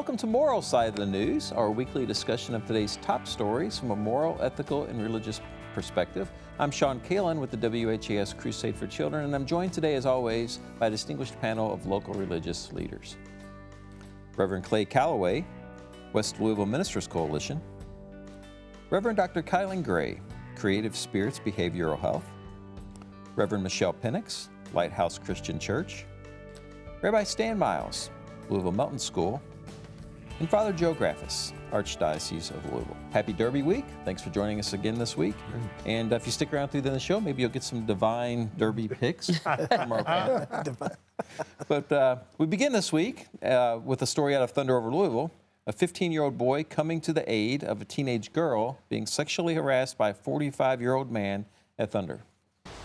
Welcome to Moral Side of the News, our weekly discussion of today's top stories from a moral, ethical, and religious perspective. I'm Sean Kalin with the WHAS Crusade for Children, and I'm joined today, as always, by a distinguished panel of local religious leaders. Reverend Clay Calloway, West Louisville Ministers Coalition. Reverend Dr. Kylan Gray, Creative Spirits Behavioral Health. Reverend Michelle Penix, Lighthouse Christian Church. Rabbi Stan Miles, Louisville Melton School. And Father Joe Graffis, Archdiocese of Louisville. Happy Derby Week. Thanks for joining us again this week. And if you stick around through the show, maybe you'll get some divine Derby picks from our panel. But we begin this week with a story out of Thunder Over Louisville. A 15-year-old boy coming to the aid of a teenage girl being sexually harassed by a 45-year-old man at Thunder.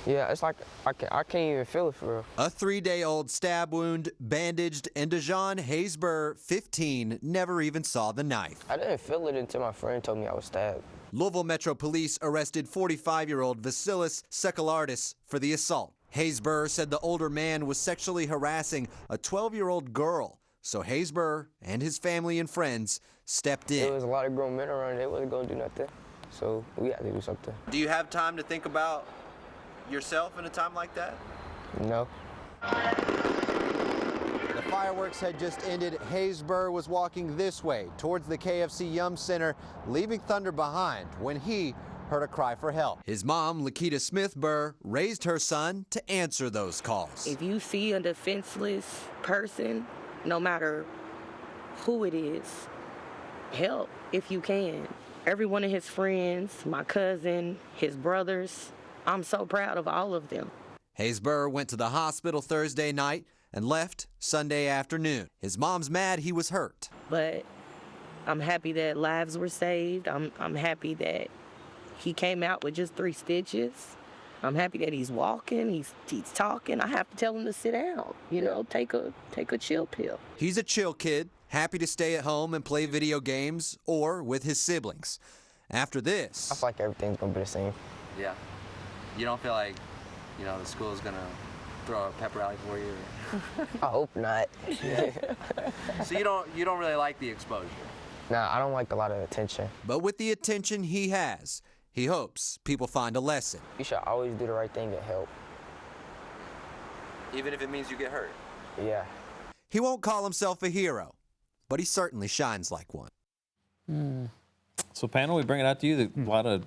Yeah, it's like I can't even feel it for real. A 3-day-old stab wound, bandaged, and Da'Jon Hayes-Burr, 15, never even saw the knife. I didn't feel it until my friend told me I was stabbed. Louisville Metro Police arrested 45-year-old Vasilis Sekalardis for the assault. Hayes-Burr said the older man was sexually harassing a 12-year-old girl, so Hayes-Burr and his family and friends stepped in. There was a lot of grown men around, they wasn't going to do nothing, so we had to do something. Do you have time to think about yourself in a time like that? No. The fireworks had just ended. Hayes-Burr was walking this way towards the KFC Yum Center, leaving Thunder behind when he heard a cry for help. His mom, Lakita Smith-Burr, raised her son to answer those calls. If you see a defenseless person, no matter who it is, help if you can. Every one of his friends, my cousin, his brothers, I'm so proud of all of them. Hayes-Burr went to the hospital Thursday night and left Sunday afternoon. His mom's mad he was hurt. But I'm happy that lives were saved. I'm happy that he came out with just 3 stitches. I'm happy that he's walking, he's talking. I have to tell him to sit down, take a chill pill. He's a chill kid, happy to stay at home and play video games or with his siblings. After this, I feel like everything's going to be the same. Yeah. You don't feel like, the school's going to throw a pep rally for you? I hope not. So you don't really like the exposure? Nah, I don't like a lot of attention. But with the attention he has, he hopes people find a lesson. You should always do the right thing and help. Even if it means you get hurt? Yeah. He won't call himself a hero, but he certainly shines like one. So panel, we bring it out to you. A lot of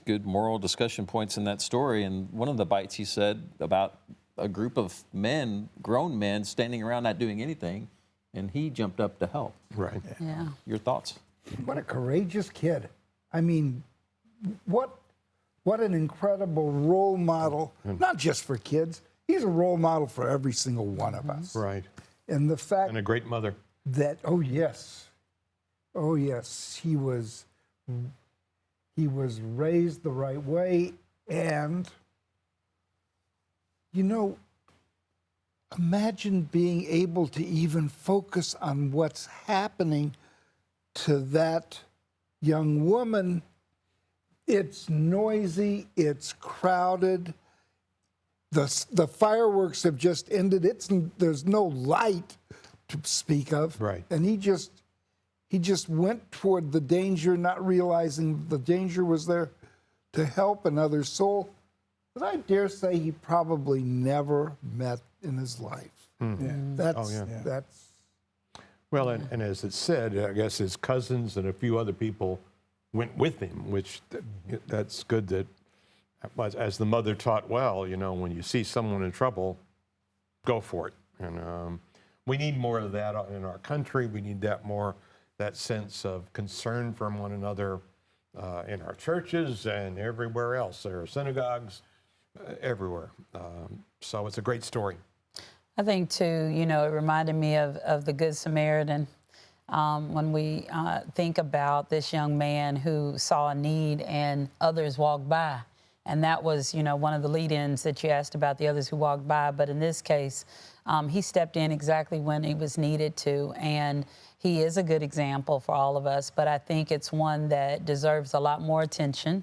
good moral discussion points in that story. And one of the bites he said about a group of men, grown men, standing around not doing anything, and he jumped up to help. Right. Yeah. Your thoughts? What a courageous kid. I mean, what an incredible role model, not just for kids. He's a role model for every single one of us. Right. And the fact And a great mother. that, oh yes, he was raised the right way. And, imagine being able to even focus on what's happening to that young woman. It's noisy, it's crowded. The fireworks have just ended. There's no light to speak of. Right. And he just went toward the danger, not realizing the danger was there to help another soul that I dare say he probably never met in his life. Yeah. That's Well, and as it said, I guess his cousins and a few other people went with him, which that's good that, as the mother taught well, when you see someone in trouble, go for it. And we need more of that in our country. We need that sense of concern from one another in our churches and everywhere else. There are synagogues everywhere. So it's a great story. I think, too, it reminded me of the Good Samaritan when we think about this young man who saw a need and others walked by. And that was, one of the lead-ins that you asked about, the others who walked by. But in this case, he stepped in exactly when he was needed to. And he is a good example for all of us. But I think it's one that deserves a lot more attention.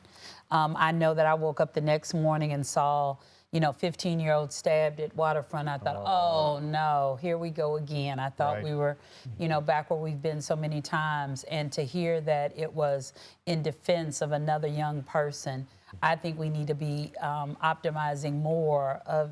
I know that I woke up the next morning and saw, 15-year-old stabbed at Waterfront. I thought, oh no, here we go again. I thought we were, back where we've been so many times. And to hear that it was in defense of another young person, I think we need to be optimizing more of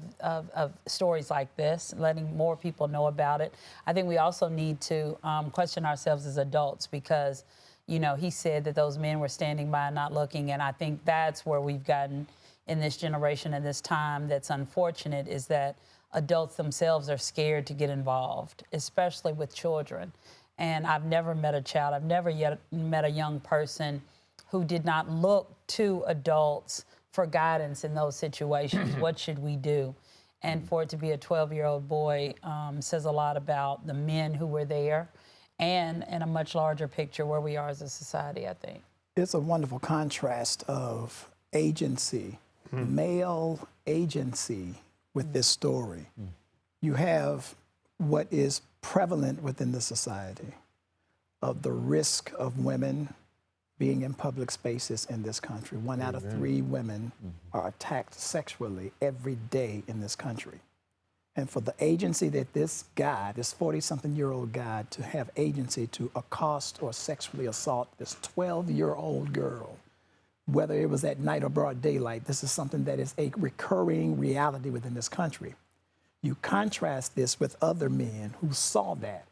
stories like this, letting more people know about it. I think we also need to question ourselves as adults because, he said that those men were standing by and not looking, and I think that's where we've gotten in this generation and this time that's unfortunate, is that adults themselves are scared to get involved, especially with children. And I've never met a child, I've never yet met a young person who did not look to adults for guidance in those situations. What should we do? And for it to be a 12-year-old boy says a lot about the men who were there and in a much larger picture where we are as a society, I think. It's a wonderful contrast of agency, male agency with this story. You have what is prevalent within the society of the risk of women being in public spaces in this country. 1 out of 3 women are attacked sexually every day in this country. And for the agency that this guy, this 40-something-year-old guy, to have agency to accost or sexually assault this 12-year-old girl, whether it was at night or broad daylight, this is something that is a recurring reality within this country. You contrast this with other men who saw that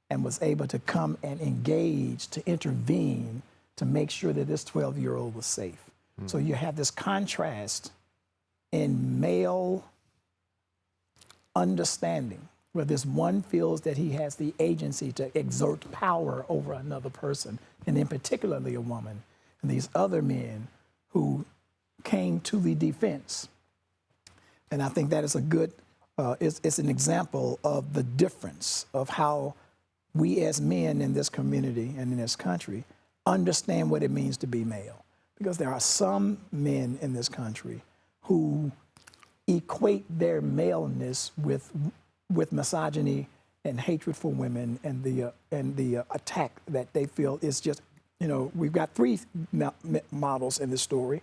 and was able to come and engage, to intervene, to make sure that this 12-year-old was safe. So you have this contrast in male understanding, where this one feels that he has the agency to exert power over another person, and in particularly a woman, and these other men who came to the defense. And I think that is a good, it's an example of the difference of how we as men in this community and in this country understand what it means to be male. Because there are some men in this country who equate their maleness with misogyny and hatred for women and the attack that they feel is just, we've got 3 models in this story,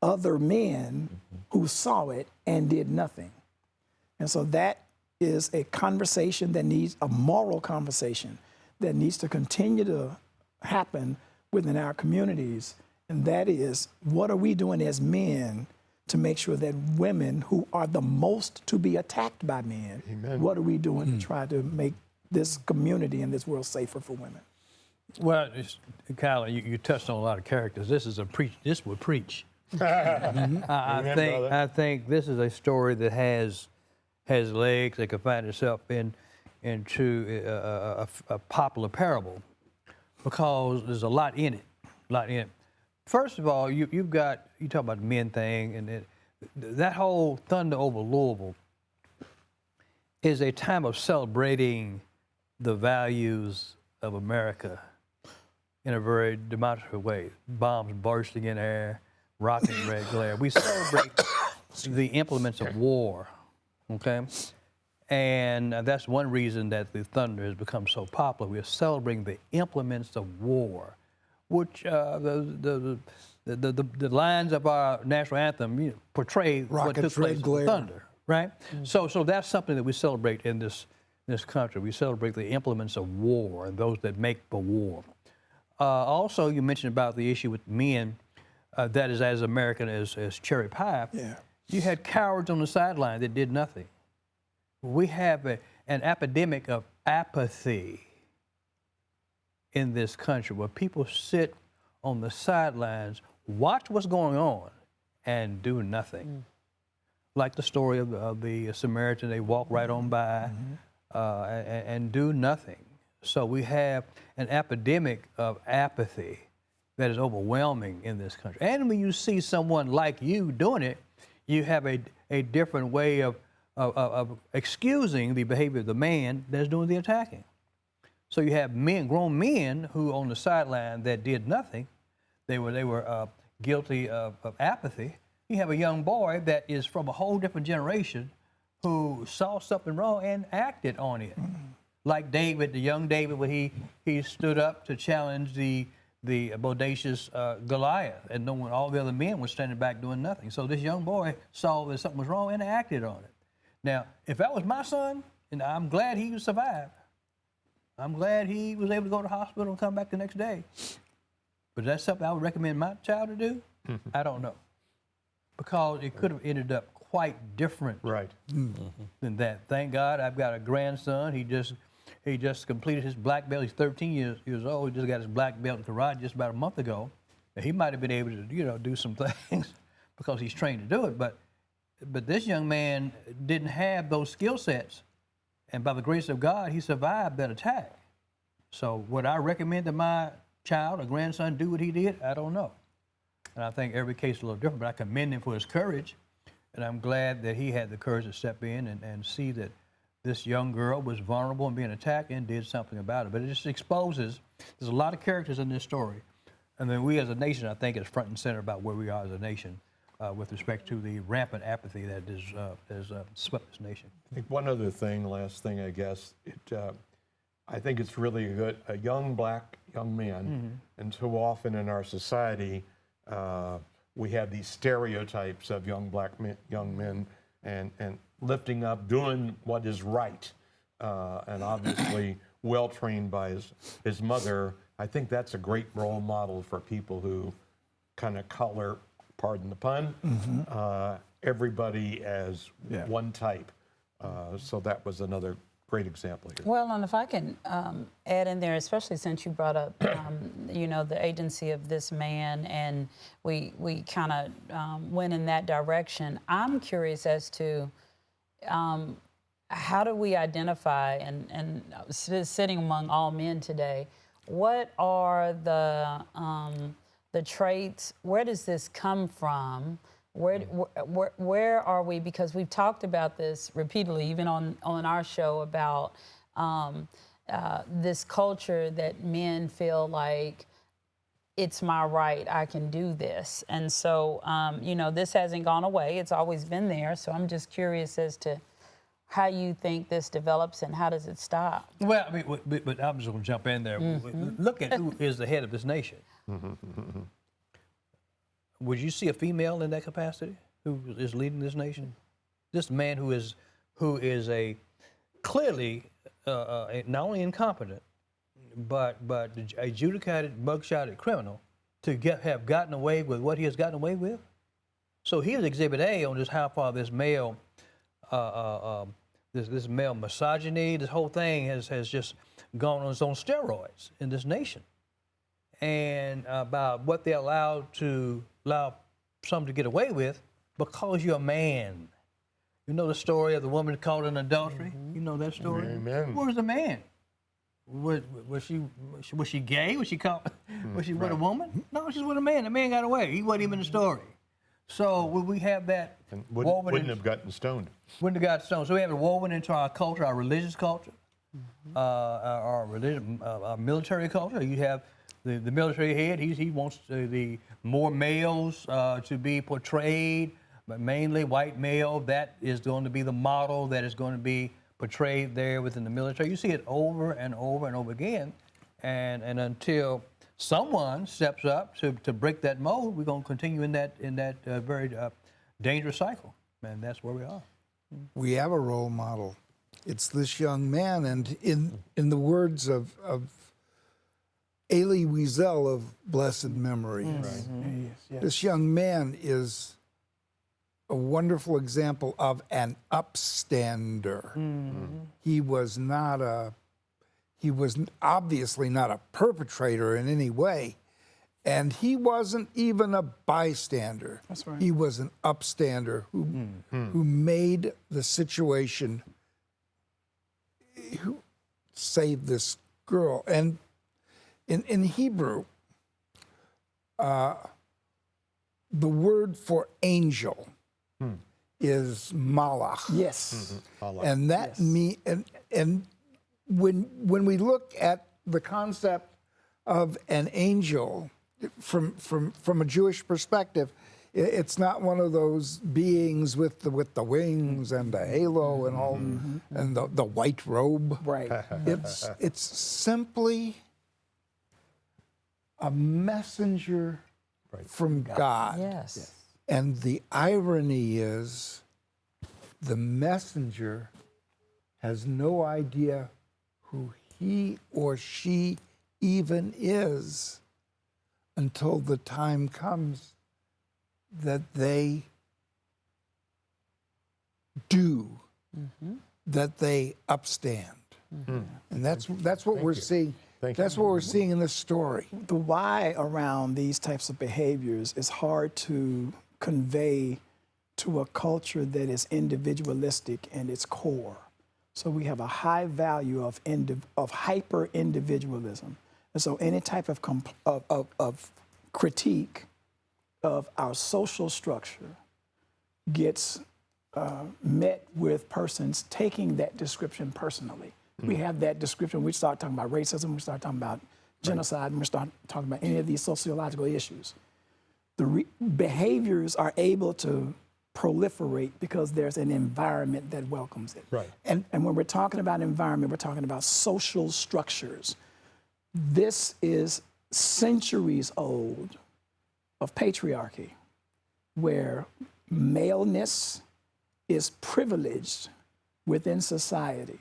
other men who saw it and did nothing. And so that is a conversation that needs, a moral conversation that needs to continue to happen within our communities, and that is, what are we doing as men to make sure that women who are the most to be attacked by men, what are we doing to try to make this community and this world safer for women? Well, Kyle, you touched on a lot of characters. This is this would preach. I think this is a story that has legs that can find itself into a popular parable, because there's a lot in it. First of all, you talk about the men thing, and that whole Thunder Over Louisville is a time of celebrating the values of America in a very demonstrative way. Bombs bursting in air, rocket red glare. We celebrate the implements of war, okay? And that's one reason that the Thunder has become so popular. We are celebrating the implements of war, which the lines of our national anthem portray what took place in the Thunder, right? So that's something that we celebrate in this country. We celebrate the implements of war and those that make the war. Also, you mentioned about the issue with men that is as American as cherry pie. Yeah. You had cowards on the sideline that did nothing. We have an epidemic of apathy in this country where people sit on the sidelines, watch what's going on, and do nothing. Like the story of the Samaritan, they walk right on by and do nothing. So we have an epidemic of apathy that is overwhelming in this country. And when you see someone like you doing it, you have a different way of excusing the behavior of the man that's doing the attacking. So you have grown men who on the sideline that did nothing. They were guilty of apathy. You have a young boy that is from a whole different generation who saw something wrong and acted on it. Like David, the young David, when he stood up to challenge the the bodacious Goliath, and knowing all the other men were standing back doing nothing. So this young boy saw that something was wrong and acted on it. Now, if that was my son, and I'm glad he survived. I'm glad he was able to go to the hospital and come back the next day. But that's something I would recommend my child to do? I don't know. Because it could have ended up quite different than that. Thank God I've got a grandson. He just completed his black belt. He's 13 years old. He just got his black belt in karate just about a month ago. And he might have been able to, do some things because he's trained to do it. But this young man didn't have those skill sets. And by the grace of God, he survived that attack. So would I recommend that my child or grandson do what he did? I don't know. And I think every case is a little different, but I commend him for his courage. And I'm glad that he had the courage to step in and see that this young girl was vulnerable and being attacked and did something about it. But it just exposes, there's a lot of characters in this story. And then we as a nation, I think, is front and center about where we are as a nation with respect to the rampant apathy that has swept this nation. I think one other thing, last thing, I guess, I think it's really a young black young man, and too often in our society, we have these stereotypes of young black young men and lifting up, doing what is right, and obviously well trained by his mother. I think that's a great role model for people who kind of color, pardon the pun, everybody as one type. So that was another great example here. Well, and if I can add in there, especially since you brought up, the agency of this man, and we kind of went in that direction. I'm curious as to how do we identify, and sitting among all men today, what are the traits? Where does this come from? Where are we? Because we've talked about this repeatedly, even on our show, about this culture that men feel like it's my right, I can do this. And so, this hasn't gone away. It's always been there. So I'm just curious as to how you think this develops and how does it stop? Well, I mean, but I'm just going to jump in there. Look at who is the head of this nation. Would you see a female in that capacity who is leading this nation? This man who is a clearly not only incompetent, but adjudicated, mugshotted criminal to have gotten away with what he has gotten away with. So here's Exhibit A on just how far this male this male misogyny, this whole thing has just gone on its own steroids in this nation, and about what they allow some to get away with because you're a man. You know the story of the woman caught in adultery? You know that story? Amen. Where's the man? Was she gay? Was she caught? Was she with a woman? No, she's with a man. The man got away. He wasn't even in the story. So would we have that wouldn't have gotten stoned. Wouldn't have gotten stoned. So we have it woven into our culture, our religious culture, our military culture. You have the military head. He wants the more males to be portrayed, but mainly white male. That is going to be the model that is going to be portrayed there within the military. You see it over and over and over again, and until someone steps up to break that mold, we're going to continue in that very dangerous cycle, and that's where we are. We have a role model. It's this young man, and in the words of Elie Wiesel of blessed memory, this young man is a wonderful example of an upstander. He was obviously not a perpetrator in any way, and he wasn't even a bystander. That's right. He was an upstander who made the situation, who saved this girl. And in Hebrew, the word for angel is malach. Yes. And that and when we look at the concept of an angel from a Jewish perspective, it's not one of those beings with the wings and the halo and all and the white robe. Right. It's simply a messenger from God. Yes. And the irony is the messenger has no idea who he or she even is until the time comes that they do, that they upstand. And that's what we're seeing. That's what we're seeing in this story. The why around these types of behaviors is hard to convey to a culture that is individualistic in its core. So we have a high value of hyper-individualism. And so any type of critique of our social structure gets met with persons taking that description personally. We have that description. We start talking about racism, we start talking about genocide, and we start talking about any of these sociological issues. The behaviors are able to proliferate because there's an environment that welcomes it. Right. And when we're talking about environment, we're talking about social structures. This is centuries old of patriarchy, where maleness is privileged within society.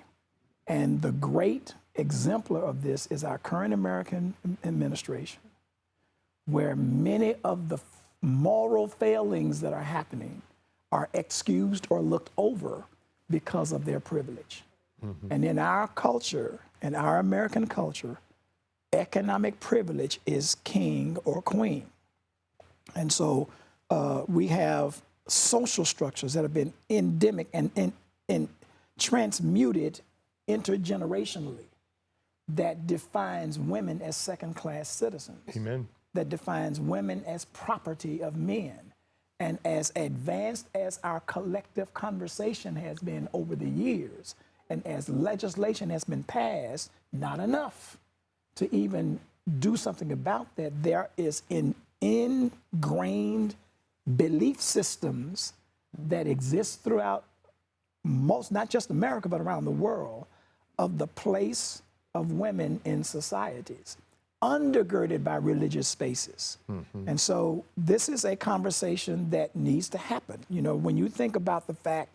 And the great exemplar of this is our current American administration, where many of the moral failings that are happening are excused or looked over because of their privilege. And in our culture, in our American culture, economic privilege is king or queen. And so we have social structures that have been endemic and transmuted intergenerationally that defines women as second-class citizens. Amen. That defines women as property of men. And as advanced as our collective conversation has been over the years, and as legislation has been passed, not enough to even do something about that. There is ingrained belief systems that exist throughout not just America, but around the world, of the place of women in societies, undergirded by religious spaces. And so this is a conversation that needs to happen. You know, when you think about the fact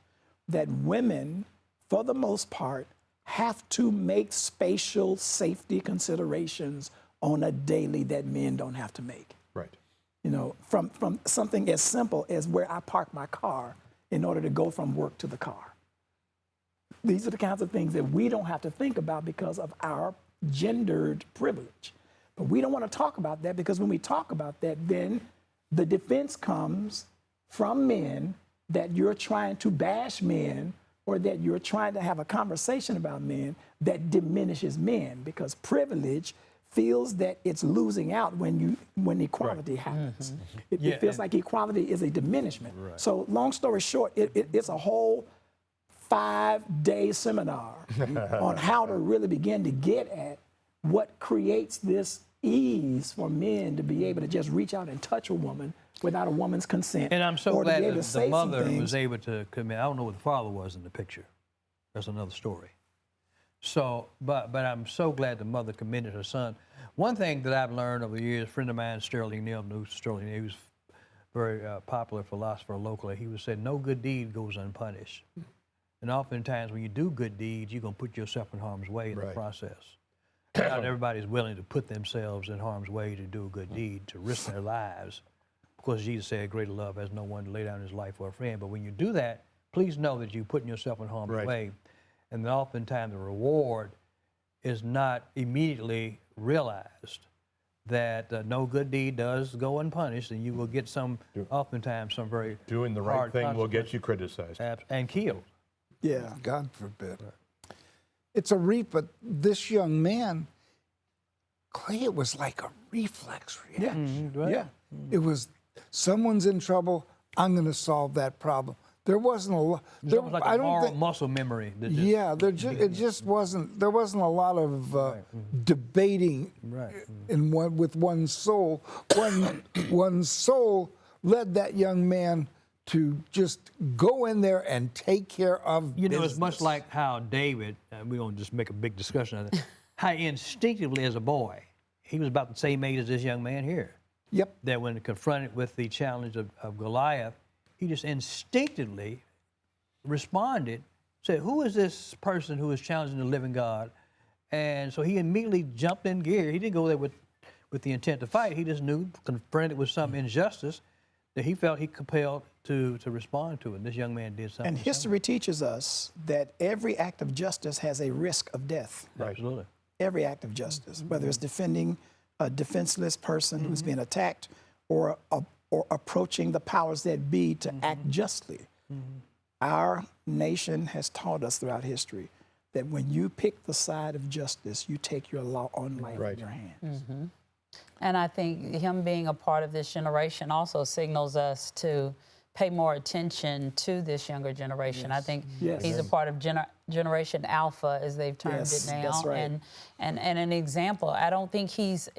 that women, for the most part, have to make spatial safety considerations on a daily that men don't have to make. Right. You know, from something as simple as where I park my car in order to go from work to the car. These are the kinds of things that we don't have to think about because of our gendered privilege. But we don't want to talk about that because when we talk about that, then the defense comes from men that you're trying to bash men or that you're trying to have a conversation about men that diminishes men, because privilege feels that it's losing out when equality happens. It feels like equality is a diminishment. So long story short, it's a whole 5-day seminar on how to really begin to get at what creates this ease for men to be able to just reach out and touch a woman without a woman's consent. And I'm so glad that the mother was was able to commit. I don't know what the father was in the picture. That's another story. So, but I'm so glad the mother committed her son. One thing that I've learned over the years, a friend of mine, Sterling Neal, he was a very popular philosopher locally. He would say, no good deed goes unpunished. And oftentimes when you do good deeds, you're going to put yourself in harm's way in the process. Not everybody's willing to put themselves in harm's way to do a good deed, to risk their lives. Because Jesus said, greater love has no one to lay down his life for a friend. But when you do that, please know that you're putting yourself in harm's way. And then oftentimes the reward is not immediately realized, that no good deed does go unpunished, and you will get oftentimes some very doing the right thing will get you criticized. And killed. Yeah, God forbid. It's a but this young man, Clay, it was like a reflex reaction. Yeah. It was, someone's in trouble, I'm going to solve that problem. There wasn't a lot. There was like a moral muscle memory. It just wasn't. There wasn't a lot of debating with one's soul. One's soul led that young man to just go in there and take care of business. It's much like how David, we're going to just make a big discussion of it, how instinctively as a boy, he was about the same age as this young man here. Yep. That when confronted with the challenge of Goliath, he just instinctively responded, said, who is this person who is challenging the living God? And so he immediately jumped in gear. He didn't go there with the intent to fight. He just knew, confronted with some injustice, that he felt he compelled to respond to it. And this young man did something. And history teaches us that every act of justice has a risk of death. Right. Absolutely. Every act of justice, whether it's defending a defenseless person who's being attacked or approaching the powers that be to act justly. Our nation has taught us throughout history that when you pick the side of justice, you take your law on life in your hands. And I think him being a part of this generation also signals us to pay more attention to this younger generation. I think he's a part of Generation Alpha, as they've termed it now. That's right. And an example. I don't think he's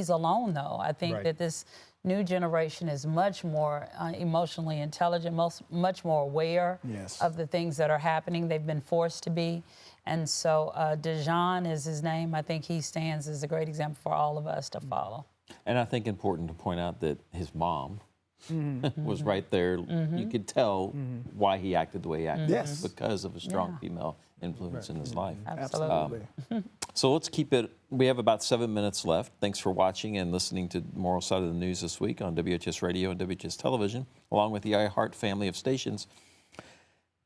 alone, though. I think that this new generation is much more emotionally intelligent, much more aware of the things that are happening. They've been forced to be. And so Da'Jon is his name. I think he stands as a great example for all of us to follow. And I think important to point out that his mom was right there. You could tell why he acted the way he acted because of a strong female influence in his life. Absolutely. So let's keep it. We have about 7 minutes left. Thanks for watching and listening to Moral Side of the News this week on WHS Radio and WHS Television, along with the iHeart family of stations.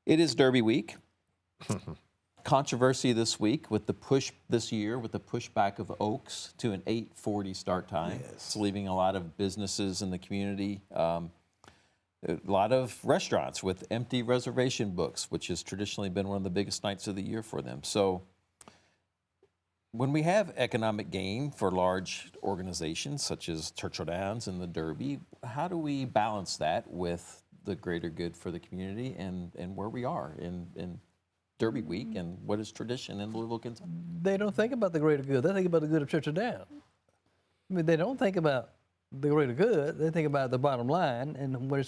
It is Derby Week. Controversy this week with the push this year with the pushback of Oaks to an 8:40 start time. It's leaving a lot of businesses in the community, a lot of restaurants with empty reservation books, which has traditionally been one of the biggest nights of the year for them. So when we have economic gain for large organizations such as Churchill Downs and the Derby, how do we balance that with the greater good for the community and where we are in Derby Week and what is tradition in Louisville, Kentucky? They don't think about the greater good. They think about the good of Churchill Downs. I mean, they don't think about the greater good. They think about the bottom line and what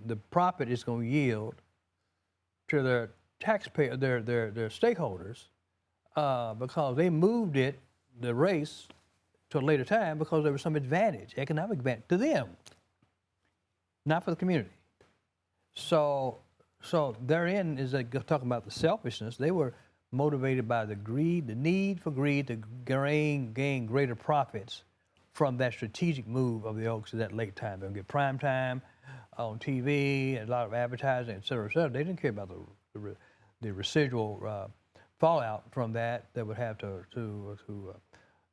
the profit is going to yield to their taxpayer, their stakeholders, because they moved the race, to a later time because there was some advantage, economic advantage to them, not for the community. So therein is talking about the selfishness. They were motivated by the greed, the need for greed to gain greater profits from that strategic move of the Oaks at that late time. They'll get prime time on TV and a lot of advertising, et cetera, et cetera. They didn't care about the residual fallout from that would have to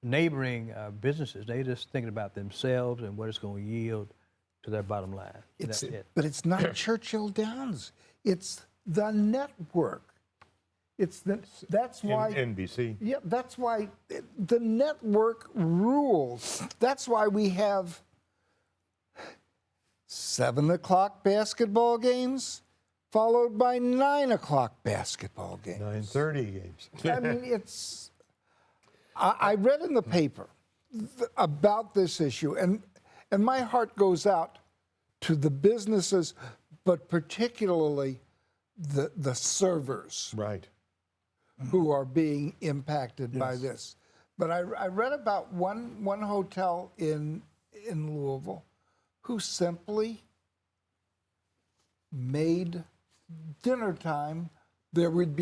neighboring businesses. They just thinking about themselves and what it's going to yield to their bottom line. But it's not Churchill Downs. It's the network. That's why NBC. Yeah, that's why the network rules. That's why we have 7 o'clock basketball games followed by 9 o'clock basketball games. 9:30 games. I mean, I read in the paper about this issue, and my heart goes out to the businesses, but particularly the servers, right, who are being impacted by this. But I read about one hotel in Louisville who simply made dinner time. They would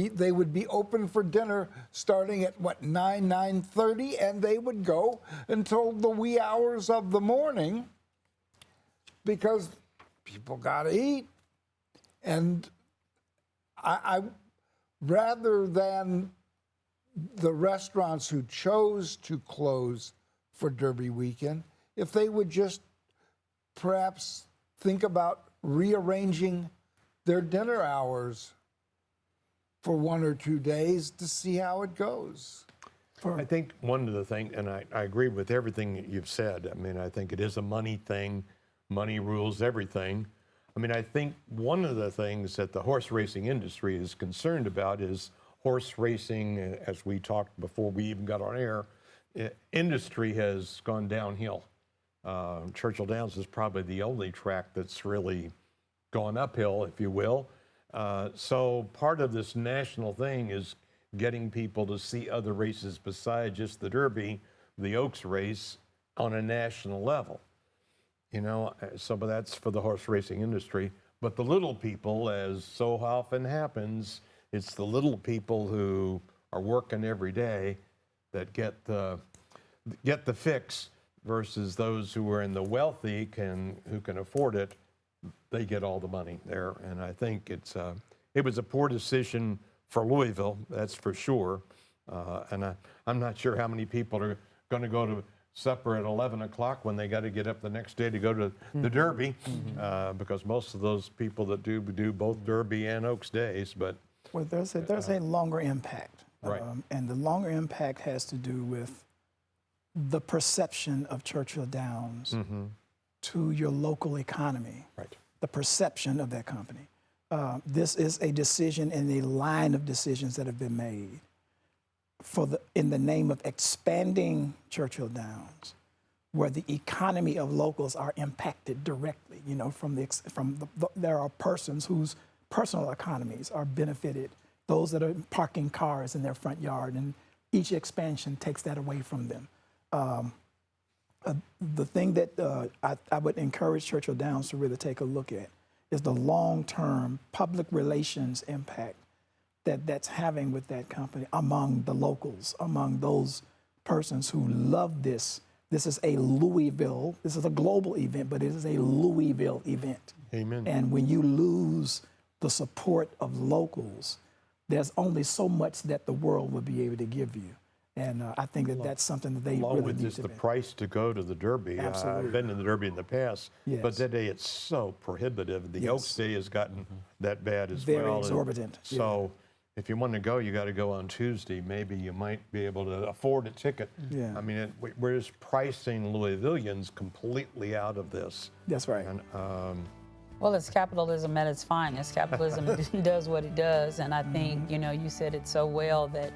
be open for dinner starting at 9:30, and they would go until the wee hours of the morning because people got to eat. And I rather than the restaurants who chose to close for Derby weekend, if they would just perhaps think about rearranging their dinner hours for 1 or 2 days to see how it goes. I think one of the things, and I agree with everything that you've said. I mean, I think it is a money thing. Money rules everything. I mean, I think one of the things that the horse racing industry is concerned about is horse racing, as we talked before we even got on air, industry has gone downhill. Churchill Downs is probably the only track that's really gone uphill, if you will. So part of this national thing is getting people to see other races besides just the Derby, the Oaks race, on a national level. Some of that's for the horse racing industry. But the little people, as so often happens, it's the little people who are working every day that get the fix, versus those who are in the wealthy who can afford it. They get all the money there. And I think it was a poor decision for Louisville, that's for sure. And I'm not sure how many people are going to go to supper at 11 o'clock when they got to get up the next day to go to the Derby, because most of those people that do both Derby and Oaks days. But well, there's a longer impact, right? And the longer impact has to do with the perception of Churchill Downs to your local economy, right? The perception of that company. This is a decision in a line of decisions that have been made in the name of expanding Churchill Downs, where the economy of locals are impacted directly. There are persons whose personal economies are benefited, those that are parking cars in their front yard, and each expansion takes that away from them. The thing that I would encourage Churchill Downs to really take a look at is the long-term public relations impact that's having with that company among the locals, among those persons who love this. This is a Louisville, this is a global event, but it is a Louisville event. Amen. And when you lose the support of locals, there's only so much that the world will be able to give you. And I think that's something that they along really with need just to the be. price to go to the Derby. Absolutely. I've been in the Derby in the past, Yes. but today it's so prohibitive. The Yes. Oaks Day has gotten that bad as Very well. exorbitant, yeah. So if you want to go, you got to go on Tuesday. Maybe you might be able to afford a ticket. Yeah. I mean, we're just pricing Louisvillians completely out of this. That's right. And, Well, it's capitalism at its finest. Capitalism does what it does, and I think you said it so well that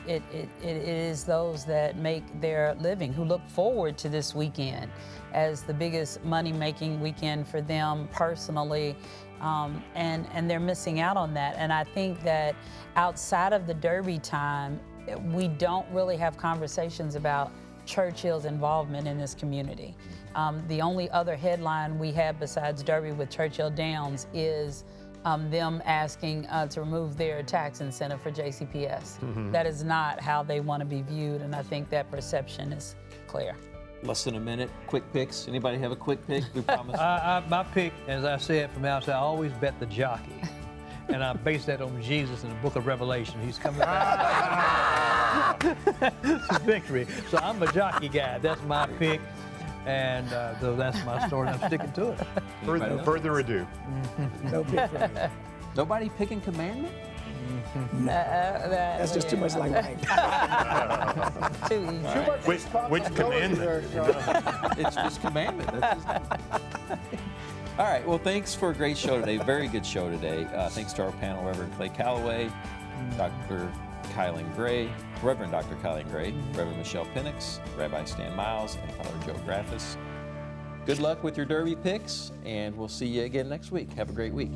it is those that make their living who look forward to this weekend as the biggest money-making weekend for them personally, and they're missing out on that. And I think that outside of the Derby time, we don't really have conversations about Churchill's involvement in this community. The only other headline we have besides Derby with Churchill Downs is them asking to remove their tax incentive for JCPS. That is not how they want to be viewed, and I think that perception is clear. Less than a minute, quick picks. Anybody have a quick pick? We promise. My pick, as I said from the outside, I always bet the jockey. And I base that on Jesus in the book of Revelation. He's coming back to victory. So I'm a jockey guy. That's my pick. And so that's my story, and I'm sticking to it. further ado. No pick for me. Nobody picking Commandment? That's just too much like Mike. Too easy. Which commandment? It's just Commandment. That's just... All right, well, thanks for a great show today. Very good show today. Thanks to our panel, Reverend Clay Calloway, Dr. Kylan Gray, Reverend Dr. Kylan Gray, Reverend Michelle Penix, Rabbi Stan Miles, and Father Joe Graffis. Good luck with your Derby picks, and we'll see you again next week. Have a great week.